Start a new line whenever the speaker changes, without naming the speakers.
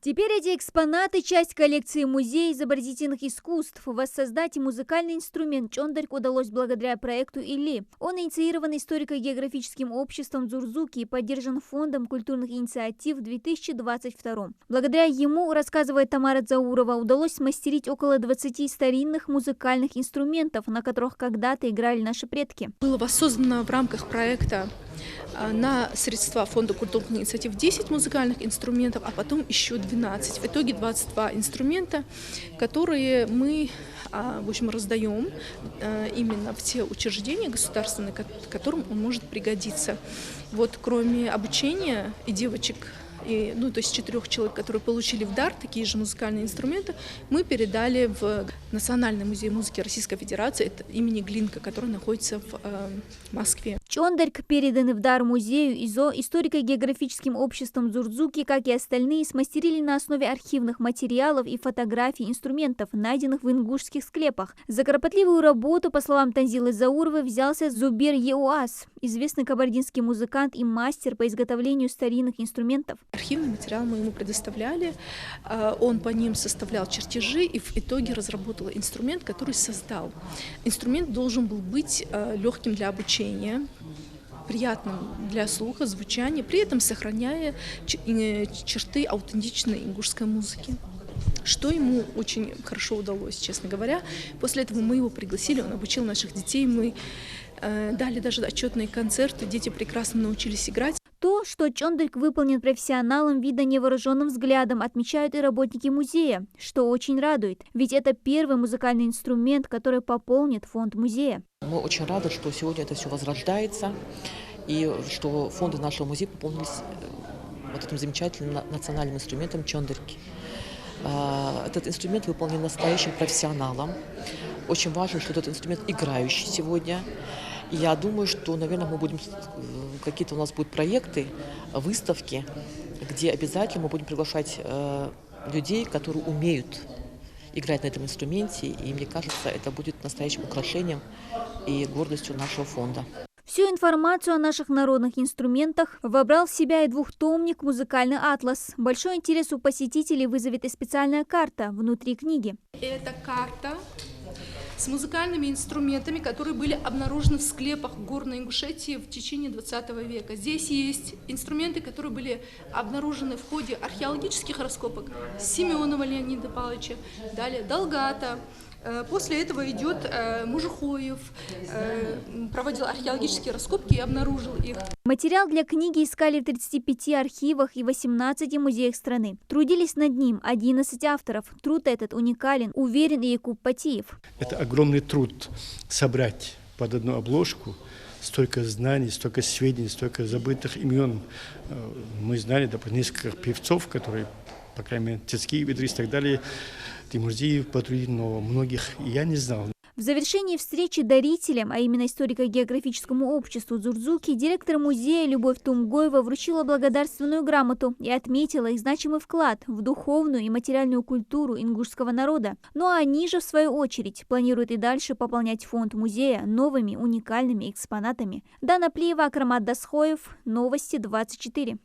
Теперь эти экспонаты – часть коллекции Музея изобразительных искусств. Воссоздать музыкальный инструмент чондарьк удалось благодаря проекту «Или». Он инициирован историко-географическим обществом Дзурзуки и поддержан Фондом культурных инициатив в 2022. Благодаря ему, рассказывает Тамара Дзаурова, удалось смастерить около 20 старинных музыкальных инструментов, на которых когда-то играли наши предки.
Было воссоздано в рамках проекта на средства Фонда культурных инициатив 10 музыкальных инструментов, а потом еще 12. В итоге 22 инструмента, которые мы в общем, раздаем именно в те учреждения государственные, которым он может пригодиться. Вот кроме обучения и девочек, то есть 4 человек, которые получили в дар такие же музыкальные инструменты, мы передали в Национальный музей музыки Российской Федерации, это имени Глинка, который находится в Москве.
Чондарьк, переданный в дар музею ИЗО, историко-географическим обществом Дзурзуки, как и остальные, смастерили на основе архивных материалов и фотографий инструментов, найденных в ингушских склепах. За кропотливую работу, по словам Танзилы Зауровой, взялся Зубер Еуас, известный кабардинский музыкант и мастер по изготовлению старинных инструментов.
Архивный материал мы ему предоставляли, он по ним составлял чертежи и в итоге разработал инструмент, который создал. Инструмент должен был быть легким для обучения, приятным для слуха, звучания, при этом сохраняя черты аутентичной ингушской музыки. Что ему очень хорошо удалось, честно говоря. После этого мы его пригласили, он обучил наших детей, мы дали даже отчетные концерты, дети прекрасно научились играть.
То, что чондарьк выполнен профессионалом, видно невооруженным взглядом, отмечают и работники музея, что очень радует, ведь это первый музыкальный инструмент, который пополнит фонд музея.
Мы очень рады, что сегодня это все возрождается, и что фонды нашего музея пополнились вот этим замечательным национальным инструментом чондарьки. Этот инструмент выполнен настоящим профессионалом. Очень важно, что этот инструмент играющий сегодня. И я думаю, что, наверное, какие-то у нас будут проекты, выставки, где обязательно мы будем приглашать людей, которые умеют играть на этом инструменте. И мне кажется, это будет настоящим украшением и гордостью нашего фонда.
Всю информацию о наших народных инструментах вобрал в себя и двухтомник «Музыкальный атлас». Большой интерес у посетителей вызовет и специальная карта внутри книги.
Это карта с музыкальными инструментами, которые были обнаружены в склепах Горной Ингушетии в течение 20 века. Здесь есть инструменты, которые были обнаружены в ходе археологических раскопок Семенова Леонида Павловича, далее Долгата. После этого идет Мужухоев, проводил археологические раскопки и обнаружил их.
Материал для книги искали в 35 архивах и 18 музеях страны. Трудились над ним 11 авторов. Труд этот уникален, уверен и Якуб Патиев.
Это огромный труд собрать под одну обложку столько знаний, столько сведений, столько забытых имен. Мы знали, допустим, несколько певцов, которые, по крайней мере, Тецкий, Ведрис и так далее, Тимурзиев, Батурин, но многих я не знал.
В завершении встречи дарителям, а именно историко-географическому обществу Дзурзуки, директор музея Любовь Тумгоева вручила благодарственную грамоту и отметила их значимый вклад в духовную и материальную культуру ингушского народа. Ну а они же, в свою очередь, планируют и дальше пополнять фонд музея новыми уникальными экспонатами. Дана Плиева, Акрамат Дасхоев, Новости 24.